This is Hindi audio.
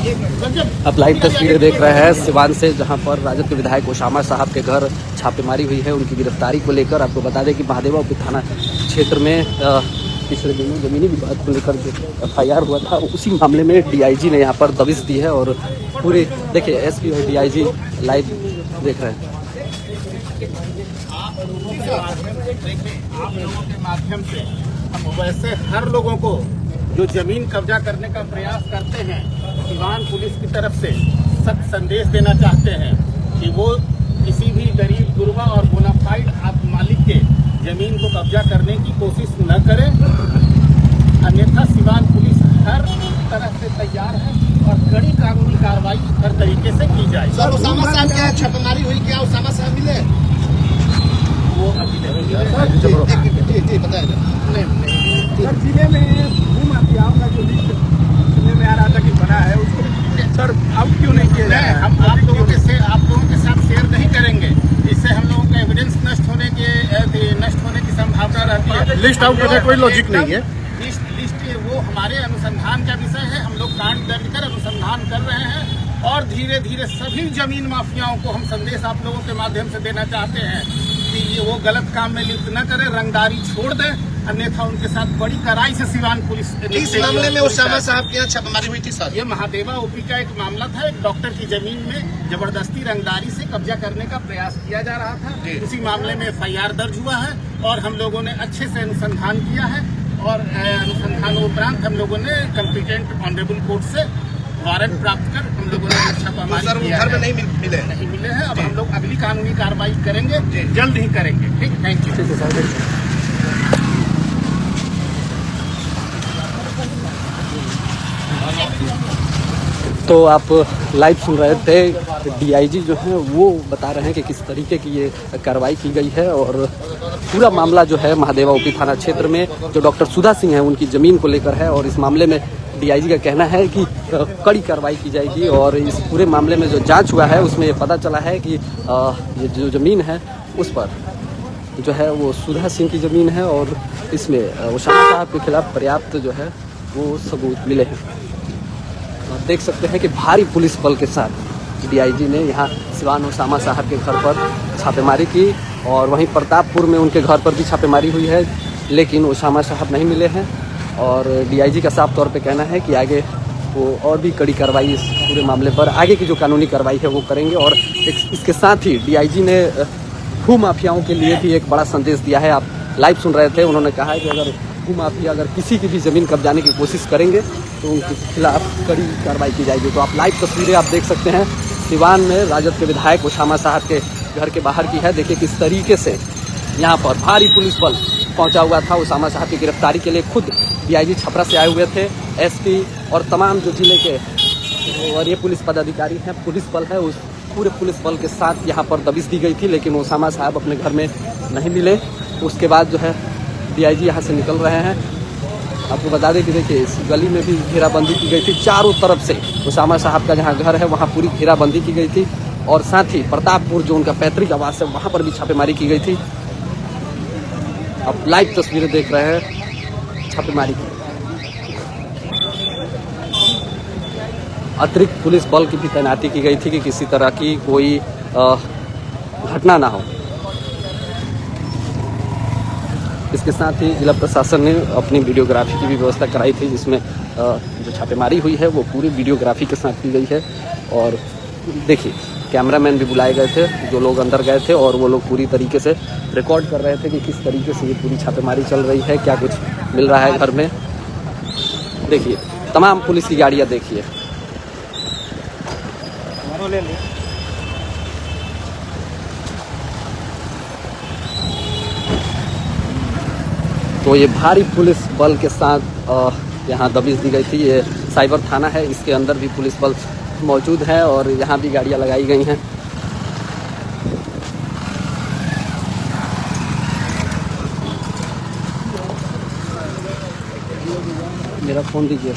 अब लाइव तस्वीरें देख रहे हैं सिवान से, जहां पर राजद के विधायक ओसामा साहब के घर छापेमारी हुई है उनकी गिरफ्तारी को लेकर। आपको बता दें कि महादेवा उप थाना क्षेत्र में पिछले दिनों जमीनी विवाद को लेकर जो FIR हुआ था, उसी मामले में DIG ने यहां पर दबिश दी है। और पूरे देखिए SP और DIG लाइव देख रहे हैं। आप लोगों के माध्यम से हम वैसे हर लोगों को जो जमीन कब्जा करने का प्रयास करते हैं, सिवान पुलिस की तरफ से सख्त संदेश देना चाहते हैं कि वो किसी भी गरीब गुरबा और बोनाफाइड मालिक के जमीन को कब्जा करने की कोशिश न करें, अन्यथा सिवान पुलिस हर तरह से तैयार है और कड़ी कानूनी कार्रवाई हर तरीके से की जाए। सर, ओसामा साहब क्या छापेमारी हुई, क्या ओसामा साहब मिले? वो अभी जी बताया सर, जिले में भूमाफियाओं का जो लिस्ट सुनने में आ रहा था कि बना है, उसको सर अब क्यों नहीं किया जाए? हम आप लोगों के साथ शेयर नहीं करेंगे। इससे हम लोगों का एविडेंस नष्ट होने की संभावना रहती है। लिस्ट आउट करने कोई लॉजिक नहीं है। लिस्ट वो हमारे अनुसंधान का विषय है। हम लोग कांड दर्ज कर अनुसंधान कर रहे हैं और धीरे धीरे सभी जमीन माफियाओं को हम संदेश आप लोगों के माध्यम से देना चाहते हैं कि ये वो गलत काम में लिप्त न करें, रंगदारी छोड़ दें, अन्यथा उनके साथ बड़ी कड़ाई से सिवान पुलिस। इस मामले में ओसामा साहब के यहाँ छापेमारी हुई थी सर? ये महादेवा ओपी का एक मामला था। एक डॉक्टर की जमीन में जबरदस्ती रंगदारी से कब्जा करने का प्रयास किया जा रहा था। उसी मामले में FIR दर्ज हुआ है और हम लोगों ने अच्छे से अनुसंधान किया है और अनुसंधान उपरांत हम लोगों ने कॉम्पिटेंट ऑनरेबल कोर्ट से वारंट प्राप्त कर हम लोगों ने छापामारी किया है। नहीं मिले हैं। अब हम लोग अगली कानूनी कार्रवाई करेंगे, जल्द ही करेंगे। ठीक, थैंक यू। तो आप लाइव सुन रहे थे। DIG जो है वो बता रहे हैं कि किस तरीके की ये कार्रवाई की गई है और पूरा मामला जो है महादेवा उप थाना क्षेत्र में जो डॉक्टर सुधा सिंह है उनकी ज़मीन को लेकर है। और इस मामले में DIG का कहना है कि कड़ी कार्रवाई की जाएगी। और इस पूरे मामले में जो जांच हुआ है उसमें ये पता चला है कि ये जो ज़मीन है उस पर जो है वो सुधा सिंह की ज़मीन है और इसमें ओसामा साहब के खिलाफ पर्याप्त जो है वो सबूत मिले हैं। आप देख सकते हैं कि भारी पुलिस बल के साथ DIG ने यहाँ सिवान ओसामा साहब के घर पर छापेमारी की और वहीं प्रतापपुर में उनके घर पर भी छापेमारी हुई है, लेकिन ओसामा साहब नहीं मिले हैं। और DIG का साफ तौर पे कहना है कि आगे वो और भी कड़ी कार्रवाई इस पूरे मामले पर, आगे की जो कानूनी कार्रवाई है वो करेंगे। और इसके साथ ही DIG ने भू माफियाओं के लिए भी एक बड़ा संदेश दिया है। आप लाइव सुन रहे थे, उन्होंने कहा है कि अगर भू माफिया अगर किसी की भी ज़मीन कब्जाने की कोशिश करेंगे तो उनके खिलाफ कड़ी कार्रवाई की जाएगी। तो आप लाइव तस्वीरें आप देख सकते हैं सिवान में राजद के विधायक ओसामा साहब के घर के बाहर की है। देखिए किस तरीके से यहाँ पर भारी पुलिस बल पहुँचा हुआ था ओसामा साहब की गिरफ्तारी के लिए। खुद DIG छपरा से आए हुए थे, SP और तमाम जो जिले के और ये पुलिस पदाधिकारी हैं, पुलिस बल है, उस पूरे पुलिस बल के साथ यहाँ पर दबिश दी गई थी। लेकिन ओसामा साहब अपने घर में नहीं मिले। उसके बाद जो है DIG यहाँ से निकल रहे हैं। आपको बता दें कि देखिए इस गली में भी घेराबंदी की गई थी चारों तरफ से। ओसामा साहब का जहाँ घर है वहाँ पूरी घेराबंदी की गई थी और साथ ही प्रतापपुर जो उनका पैतृक आवास है वहाँ पर भी छापेमारी की गई थी। आप लाइव तस्वीरें देख रहे हैं छापेमारी की। अतिरिक्त पुलिस बल की भी तैनाती की गई थी कि किसी तरह की कोई घटना ना हो। इसके साथ ही जिला प्रशासन ने अपनी वीडियोग्राफी की भी व्यवस्था कराई थी, जिसमें जो छापेमारी हुई है वो पूरी वीडियोग्राफी के साथ की गई है। और देखिए कैमरामैन भी बुलाए गए थे, जो लोग अंदर गए थे और वो लोग पूरी तरीके से रिकॉर्ड कर रहे थे कि किस तरीके से ये पूरी छापेमारी चल रही है, क्या कुछ मिल रहा है घर में। देखिए तमाम पुलिस की गाड़ियाँ देखिए। तो ये भारी पुलिस बल के साथ यहाँ दबिश दी गई थी। ये साइबर थाना है, इसके अंदर भी पुलिस बल मौजूद है और यहाँ भी गाड़ियाँ लगाई गई हैं। मेरा फ़ोन दीजिए।